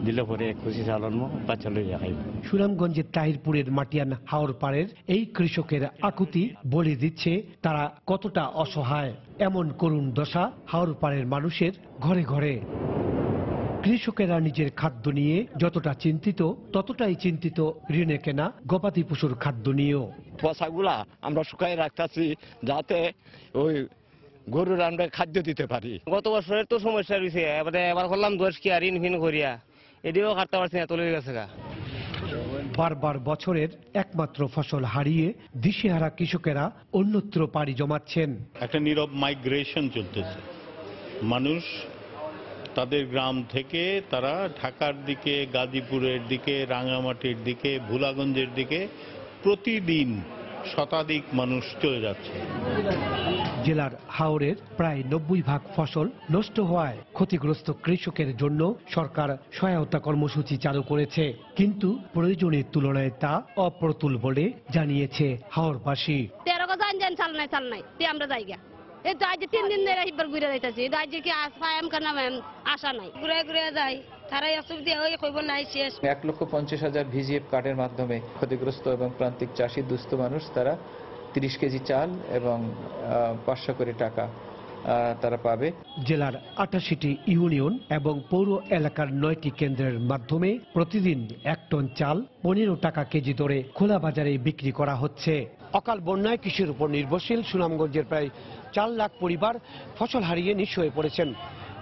দিলে পরে খুশি চালানো বাচ্চা লইয়া খাইব। সুনামগঞ্জের তাহিরপুরের মাটিয়ান হাওর পাড়ের এই কৃষকের আকুতি বলে দিচ্ছে তারা কতটা অসহায়। এমন করুণ দশা হাওর পাড়ের মানুষের ঘরে ঘরে। কৃষকেরা নিজের খাদ্য নিয়ে যতটা চিন্তিত, ততটাই চিন্তিত ঋণে কেনা গবাদি পশুর খাদ্য নিয়েও। পচাগুলা আমরা শুকাই রাখতেছি যাতে ওই গরুর আমরা খাদ্য দিতে পারি। গত বছরের তো সমস্যা রয়েছে, এবার করলাম 10 কি আর ঋণ ফিন করিয়া এদিকেও কাটতে পারছি না, চলে গেছে গা। বারবার বছরের একমাত্র ফসল হারিয়ে দিশেহারা কৃষকেরা অন্যত্র পাড়ি জমাচ্ছেন। একটা নীরব মাইগ্রেশন চলতেছে। মানুষ তাদের গ্রাম থেকে তারা ঢাকার দিকে, গাজীপুরের দিকে, রাঙামাটির দিকে, ভোলাগঞ্জের দিকে প্রতিদিন শতাধিক মানুষ চলে যাচ্ছে। জেলার হাওরের প্রায় 90% ফসল নষ্ট হওয়ায় ক্ষতিগ্রস্ত কৃষকের জন্য সরকার সহায়তা কর্মসূচি চালু করেছে, কিন্তু প্রয়োজনের তুলনায় তা অপ্রতুল বলে জানিয়েছে হাওরবাসী। 13 চাল নাই আমরা জায়গা এই তো আজ 3 দিন ধরে একবার ঘুরে যাইতাছি আজ কি আসাম কানা আশা নাই ঘুরে ঘুরে যাই তারাই অসুবিধা হয়ে কইব নাই শেষ। 1,50,000 ভিজিএফ কার্ডের মাধ্যমে ক্ষতিগ্রস্ত এবং প্রান্তিক চাষি দুস্থ মানুষ তারা 30 কেজি চাল এবং 500 করে টাকা তারা পাবে। জেলার 88টি ইউনিয়ন এবং পৌর এলাকার 9টি কেন্দ্রের মাধ্যমে প্রতিদিন 1 টন চাল 15 টাকা কেজি দরে খোলা বাজারে বিক্রি করা হচ্ছে। অকাল বন্যায় কৃষির উপর নির্ভরশীল সুনামগঞ্জের প্রায় 4 লাখ পরিবার ফসল হারিয়ে নিঃস্ব হয়ে পড়েছেন।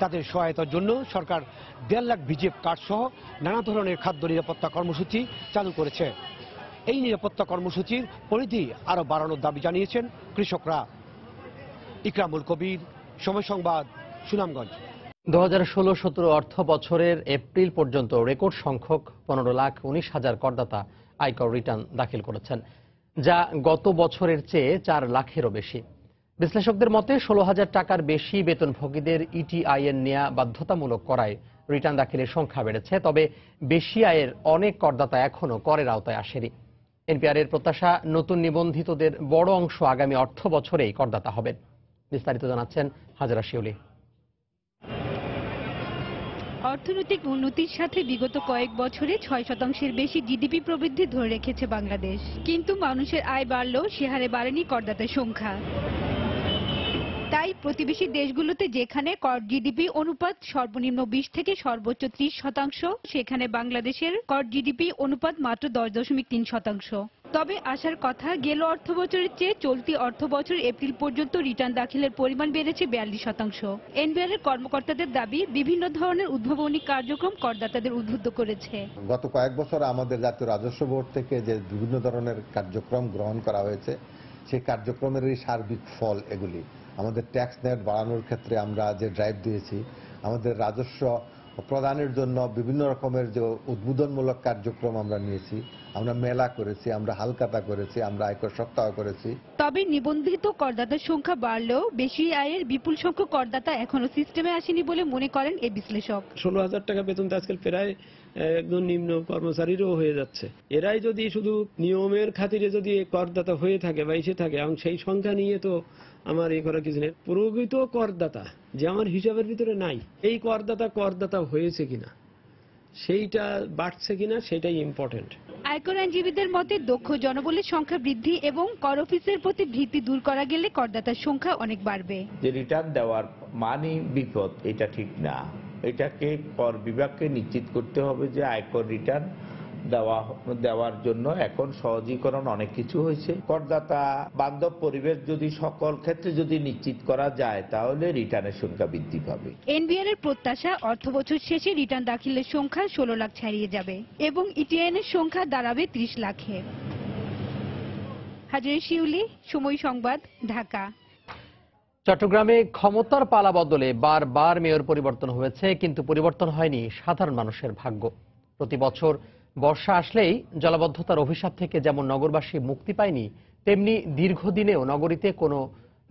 তাদের সহায়তার জন্য সরকার 1.5 লাখ ভিজিএফ কার্ড সহ নানা ধরনের খাদ্য নিরাপত্তা কর্মসূচি চালু করেছে। এই নিরাপত্তা কর্মসূচির পরিধি আরো বাড়ানোর দাবি জানিয়েছেন কৃষকরা। ইকরামুল কবির, সময় সংবাদ, সুনামগঞ্জ। 2016-17 অর্থ বছরের এপ্রিল পর্যন্ত রেকর্ড সংখ্যক 15,19,000 করদাতা আয়কর রিটার্ন দাখিল করেছেন, যা গত বছরের চেয়ে 4 লাখেরও বেশি। বিশ্লেষকদের মতে 16,000 টাকার বেশি বেতনভোগীদের ইটিআইএন নেওয়া বাধ্যতামূলক করায় রিটার্ন দাখিলের সংখ্যা বেড়েছে। তবে বেশি আয়ের অনেক করদাতা এখনও করের আওতায় আসেনি। এনপিআরের প্রত্যাশা, নতুন নিবন্ধিতদের বড় অংশ আগামী অর্থ বছরেই করদাতা হবেন। বিস্তারিত জানাচ্ছেন হাজরা শিউলি। অর্থনৈতিক উন্নতির সাথে বিগত কয়েক বছরে 6% বেশি জিডিপি প্রবৃদ্ধি ধরে রেখেছে বাংলাদেশ, কিন্তু মানুষের আয় বাড়লেও সে হারে বাড়েনি করদাতার সংখ্যা। তাই প্রতিবেশী দেশগুলোতে যেখানে কর জিডিপি অনুপাত সর্বনিম্ন 20 থেকে সর্বোচ্চ 30%, সেখানে বাংলাদেশের কর জিডিপি অনুপাত মাত্র 10.3%। তবে আসার কথা, গেল অর্থ বছরের চেয়ে চলতি অর্থ বছর এপ্রিল পর্যন্ত রিটার্ন দাখিলের পরিমাণ বেড়েছে 42%। এনবিআরের কর্মকর্তাদের দাবি, বিভিন্ন ধরনের উদ্ভাবনী কার্যক্রম করদাতাদের উদ্বুদ্ধ করেছে। গত কয়েক বছর আমাদের জাতীয় রাজস্ব বোর্ড থেকে যে বিভিন্ন ধরনের কার্যক্রম গ্রহণ করা হয়েছে, সেই কার্যক্রমেরই সার্বিক ফল এগুলি। আমাদের ট্যাক্স নেট বাড়ানোর ক্ষেত্রে আমরা যে ড্রাইভ দিয়েছি, আমাদের রাজস্ব প্রদানের জন্য বিভিন্ন রকমের যে উদ্বোধনমূলক কার্যক্রম আমরা নিয়েছি, আমরা মেলা করেছি, আমরা হালখাতা করেছি, আমরা আয়কর সপ্তাহ করেছি। তবে নিবন্ধিত করদাতার সংখ্যা বাড়লেও বেশি আয়ের বিপুল সংখ্যক করদাতা এখনো সিস্টেমে আসেনি বলে মনে করেন এই বিশ্লেষক। 16,000 টাকা বেতন তো আজকাল প্রায় একদম নিম্ন কর্মচারীরও হয়ে যাচ্ছে। এরাই যদি শুধু নিয়মের খাতিরে যদি করদাতা হয়ে থাকে বা এসে থাকে, এবং সেই সংখ্যা নিয়ে তো আমার এই করা কিছু নেই। প্রকৃত করদাতা যে আমার হিসাবের ভিতরে নাই, এই করদাতা হয়েছে কিনা, সেইটা বাড়ছে কিনা, সেটাই ইম্পর্টেন্ট। আয়কর আইনজীবীদের মতে দক্ষ জনবলের সংখ্যা বৃদ্ধি এবং কর অফিসের প্রতি ভীতি দূর করা গেলে করদাতার সংখ্যা অনেক বাড়বে। যে রিটার্ন দেওয়ার মানি বিপদ, এটা ঠিক না। এটাকে কর বিভাগকে নিশ্চিত করতে হবে যে আয়কর রিটার্ন দেওয়ার জন্য এখন সহজীকরণ অনেক কিছু হয়েছে। করদাতা বান্ধব পরিবেশ যদি সকল ক্ষেত্রে যদি নিশ্চিত করা যায়, তাহলে রিটার্নের সংখ্যা বৃদ্ধি পাবে। এনবিআর এর প্রত্যাশা, অর্থবছর শেষে রিটার্ন দাখিলের সংখ্যা 16 লাখ ছাড়িয়ে যাবে এবং ইটিআইএন এর সংখ্যা দাঁড়াবে 30 লাখে। হাজরা শিউলি, সময় সংবাদ, ঢাকা। চট্টগ্রামে ক্ষমতার পালা বদলে বারবার মেয়র পরিবর্তন হয়েছে, কিন্তু পরিবর্তন হয়নি সাধারণ মানুষের ভাগ্য। প্রতি বছর বর্ষা আসলেই জলাবদ্ধতার অভিশাপ থেকে যেমন নগরবাসী মুক্তি পায়নি, তেমনি দীর্ঘদিনেও নগরীতে কোনো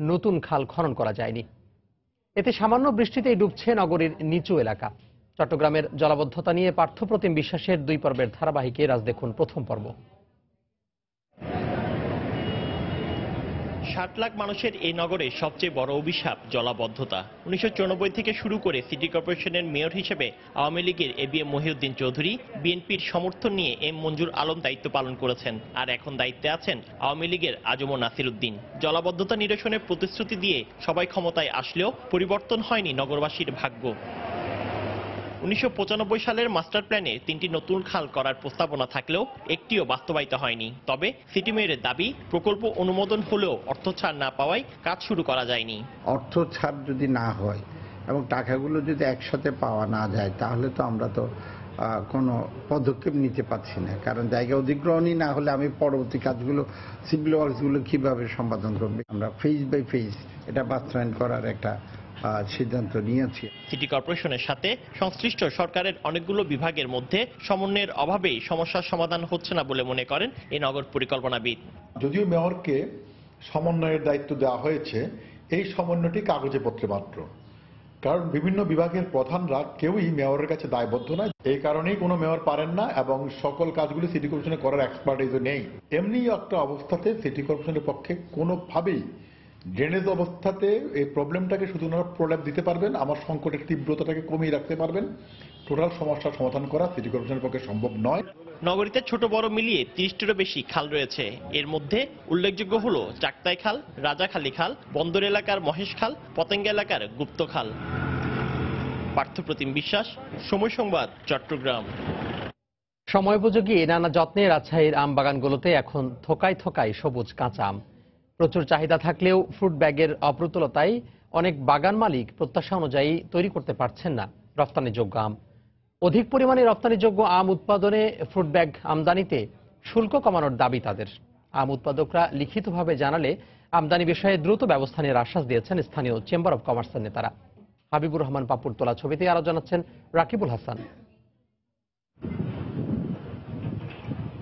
নতুন খাল খনন করা যায়নি। এতে সামান্য বৃষ্টিতেই ডুবছে নগরীর নিচু এলাকা। চট্টগ্রামের জলাবদ্ধতা নিয়ে পার্থপ্রতিম বিশ্বাসের 2 পর্বের ধারাবাহিকে আজ দেখুন প্রথম পর্ব। 60 লাখ মানুষের এই নগরে সবচেয়ে বড় অভিশাপ জলাবদ্ধতা। 1994 থেকে শুরু করে সিটি কর্পোরেশনের মেয়র হিসেবে আওয়ামী লীগের এবিএম মহিউদ্দিন চৌধুরী, বিএনপির সমর্থন নিয়ে এম মঞ্জুর আলম দায়িত্ব পালন করেছেন, আর এখন দায়িত্বে আছেন আওয়ামী লীগের আজম নাসির উদ্দিন। জলাবদ্ধতা নিরসনের প্রতিশ্রুতি দিয়ে সবাই ক্ষমতায় আসলেও পরিবর্তন হয়নি নগরবাসীর ভাগ্য। 1995 সালের মাস্টার প্ল্যানে 3টি নতুন খাল করার প্রস্তাবনা থাকলেও একটিও বাস্তবায়িত হয়নি। তবে সিটি মেয়রের দাবি, প্রকল্প অনুমোদন হলেও অর্থ ছাড় না পাওয়ায় কাজ শুরু করা যায়নি। অর্থ ছাড় যদি না হয় এবং টাকাগুলো যদি একসাথে পাওয়া না যায়, তাহলে তো আমরা তো কোনো পদক্ষেপ নিতে পারছি না। কারণ জায়গা অধিগ্রহণই না হলে আমি পরবর্তী কাজগুলো, সিভিল ওয়ার্কসগুলো কিভাবে সম্পাদন করবে। আমরা ফেজ বাই ফেজ এটা বাস্তবায়ন করার একটা সিদ্ধান্ত নিয়েছি। সিটি কর্পোরেশনের সাথে সংশ্লিষ্ট সরকারের অনেকগুলো বিভাগের মধ্যে সমন্বয়ের অভাবেই সমস্যার সমাধান হচ্ছে না বলে মনে করেন এই নগর পরিকল্পনাবিদ। যদিও মেয়রকে সমন্বয়ের দায়িত্ব দেওয়া হয়েছে, এই সমন্বয়টি কাগজে পত্রে মাত্র। কারণ বিভিন্ন বিভাগের প্রধানরা কেউই মেয়রের কাছে দায়বদ্ধ নয়। এই কারণেই কোনো মেয়র পারেন না এবং সকল কাজগুলি সিটি কর্পোরেশনে করার এক্সপার্টাইজও নেই। এমনি একটা অবস্থাতে সিটি কর্পোরেশনের পক্ষে কোনোভাবেই ড্রেনেজ অবস্থাতে এই প্রবলেমটাকে শুধু ওনারা প্রোডাক্ট দিতে পারবেন, আমার সংকটের তীব্রতাটাকে কমিয়ে রাখতে পারবেন। টোটাল সমস্যার সমাধান করা সিটি কর্পোরেশনের পক্ষে সম্ভব নয়। নগরীতে ছোট বড় মিলিয়ে 30টিরও বেশি খাল রয়েছে। এর মধ্যে উল্লেখযোগ্য হলো চাকতাই খাল, রাজাখালী খাল, বন্দর এলাকার মহেশ খাল, পতেঙ্গা এলাকার গুপ্ত খাল। পার্থপ্রতিম বিশ্বাস, সময় সংবাদ, চট্টগ্রাম। সময়োপযোগী নানা যত্নে রাজশাহীর আম বাগানগুলোতে এখন থোকায় থোকায় সবুজ কাঁচা আম। প্রচুর চাহিদা থাকলেও ফ্রুট ব্যাগের অপ্রতুলতায় অনেক বাগান মালিক প্রত্যাশা অনুযায়ী তৈরি করতে পারছেন না রপ্তানিযোগ্য আম। অধিক পরিমাণে রপ্তানিযোগ্য আম উৎপাদনে ফ্রুট ব্যাগ আমদানিতে শুল্ক কমানোর দাবি তাদের। আম উৎপাদকরা লিখিতভাবে জানালে আমদানি বিষয়ে দ্রুত ব্যবস্থা নেওয়ার আশ্বাস দিয়েছেন স্থানীয় চেম্বার অব কমার্সের নেতারা। হাবিবুর রহমান পাপুর তোলা ছবিতে আরো জানাচ্ছেন রাকিবুল হাসান।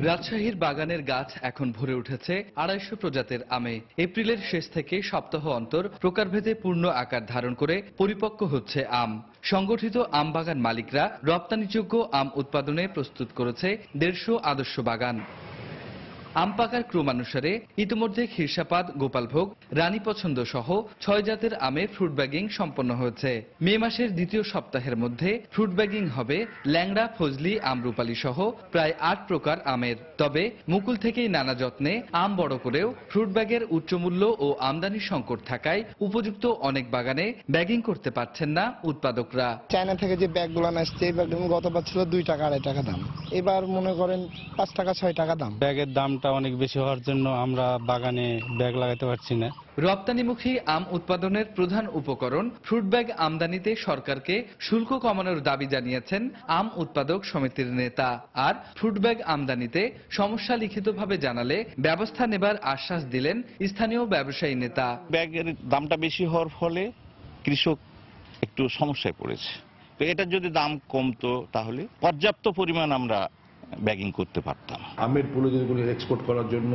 রাজশাহীর বাগানের গাছ এখন ভরে উঠেছে 250 প্রজাতির আমে। এপ্রিলের শেষ থেকে সপ্তাহ অন্তর প্রকারভেদে পূর্ণ আকার ধারণ করে পরিপক্ক হচ্ছে আম। সংগঠিত আম বাগান মালিকরা রপ্তানিযোগ্য আম উৎপাদনে প্রস্তুত করেছে 150 আদর্শ বাগান। আম পাকার ক্রমানুসারে ইতিমধ্যে খিরসাপাদ, গোপালভোগ, রানী পছন্দ সহ 6 জাতের আমে ফ্রুট ব্যাগিং সম্পন্ন হয়েছে। মে মাসের দ্বিতীয় সপ্তাহের মধ্যে ফ্রুট ব্যাগিং হবে ল্যাংড়া, ফজলি, আমরুপালি সহ প্রায় 8 প্রকার আমের। তবে মুকুল থেকেই নানা যত্নে আম বড় করেও ফ্রুট ব্যাগের উচ্চমূল্য ও আমদানির সংকট থাকায় উপযুক্ত অনেক বাগানে ব্যাগিং করতে পারছেন না উৎপাদকরা। চায়না থেকে যে ব্যাগগুলো আসছে এই ব্যাগগুলো গতবার ছিল 2 টাকা 2.5 টাকা দাম, এবার মনে করেন 5 টাকা 6 টাকা দাম। ব্যাগের দাম অনেক বেশি হওয়ার জন্য আমরা বাগানে ব্যাগ লাগাতে পারছি না। রপ্তানিমুখী আম উৎপাদনের প্রধান উপকরণ ফ্রুট ব্যাগ আমদানিতে সরকারকে শুল্ক কমানোর দাবি জানিয়েছেন আম উৎপাদক সমিতির নেতা। আর ফ্রুট ব্যাগ আমদানিতে সমস্যা লিখিতভাবে জানালে ব্যবস্থা নেবার আশ্বাস দিলেন স্থানীয় ব্যবসায়ী নেতা। ব্যাগের দামটা বেশি হওয়ার ফলে কৃষক একটু সমস্যায় পড়েছে। তো এটার যদি দাম কমতো তাহলে পর্যাপ্ত পরিমাণ আমরা ব্যাগিং করতে পারতাম। আমের প্রয়োজনগুলো এক্সপোর্ট করার জন্য,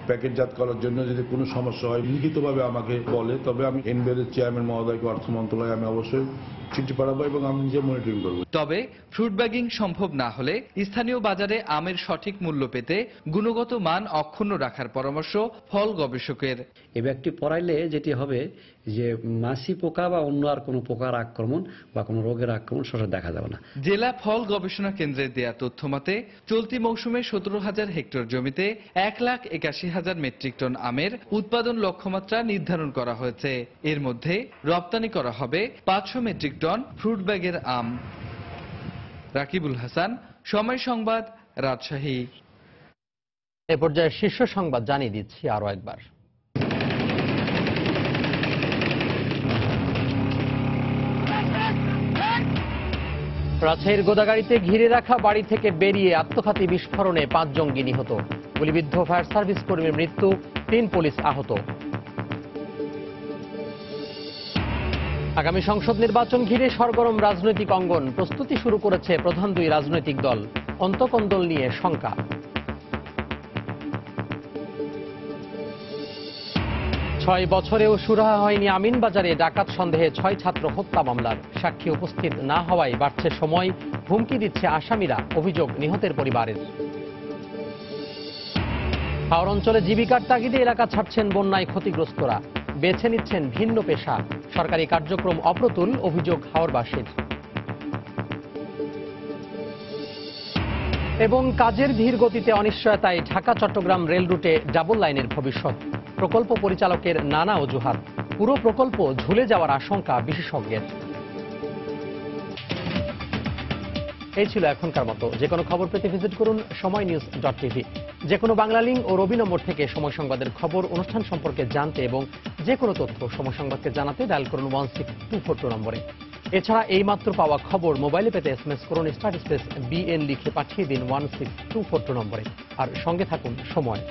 প্যাকেটজাত করার জন্য যদি কোনো সমস্যা হয় লিখিতভাবে আমাকে বলে, তবে আমি এনবিআর চেয়ারম্যান মহোদয়কে, অর্থ মন্ত্রণালয়ে আমি অবশ্যই চিঠি পাঠাবো এবং আমি নিজে মনিটরিং করব। তবে ফ্রুট ব্যাগিং সম্ভব না হলে স্থানীয় বাজারে আমের সঠিক মূল্য পেতে গুণগত মান অক্ষুণ্ণ রাখার পরামর্শ ফল গবেষকের। এই ব্যাগটি পরাইলে যেটি হবে যে মাছি পোকা বা অন্য আর কোনো পোকার আক্রমণ বা কোনো রোগের আক্রমণ সরাসরি দেখা যাবে না। জেলা ফল গবেষণা কেন্দ্রের দেয়া তথ্য মতে চলতি মৌসুমে 17,000 হেক্টর জমিতে 1,81,000 মেট্রিক টন আমের উৎপাদন লক্ষ্যমাত্রা নির্ধারণ করা হয়েছে। এর মধ্যে রপ্তানি করা হবে 500 মেট্রিক টন ফ্রুট ব্যাগের আম। রাকিবুল হাসান, সময় সংবাদ, রাজশাহী। এ পর্যায়ে শীর্ষ সংবাদ জানিয়ে দিচ্ছি আরো একবার। রাজশাহীর গোদাগাড়িতে ঘিরে রাখা বাড়ি থেকে বেরিয়ে আত্মঘাতী বিস্ফোরণে 5 জঙ্গি নিহত, গুলিবিদ্ধ ফায়ার সার্ভিস কর্মীর মৃত্যু, 3 পুলিশ আহত। আগামী সংসদ নির্বাচন ঘিরে সরগরম রাজনৈতিক অঙ্গন, প্রস্তুতি শুরু করেছে প্রধান 2 রাজনৈতিক দল, অন্তকন্দল নিয়ে শঙ্কা। ছয় বছরেও সুরাহা হয়নি আমিনবাজারে ডাকাত সন্দেহে 6 ছাত্র হত্যা মামলার, সাক্ষী উপস্থিত না হওয়ায় বাড়ছে সময়, হুমকি দিচ্ছে আসামিরা, অভিযোগ নিহতের পরিবারের। হাওর অঞ্চলে জীবিকার তাগিদে এলাকা ছাড়ছেন বন্যায় ক্ষতিগ্রস্তরা, বেছে নিচ্ছেন ভিন্ন পেশা, সরকারি কার্যক্রম অপ্রতুল, অভিযোগ হাওরবাসীর। এবং কাজের ধীর গতিতে অনিশ্চয়তায় ঢাকা চট্টগ্রাম রেল রুটে ডাবল লাইনের ভবিষ্যৎ, প্রকল্প পরিচালকের নানা অজুহাত, পুরো প্রকল্প ঝুলে যাওয়ার আশঙ্কা বিশেষজ্ঞের। এই ছিল এখনকার মতো। যে কোনো খবর পেতে ভিজিট করুন সময়নিউজ.tv। যে কোনো বাংলা লিংক ও রবি নম্বর থেকে সময় সংবাদের খবর, অনুষ্ঠান সম্পর্কে জানতে এবং যে কোনো তথ্য সময় সংবাদকে জানাতে ডায়াল করুন 16242 নম্বরে। এছাড়া এই মাত্র পাওয়া খবর মোবাইলে পেতে SMS করুন *BN লিখে পাঠিয়ে দিন 16242 নম্বরে। আর সঙ্গে থাকুন সময়।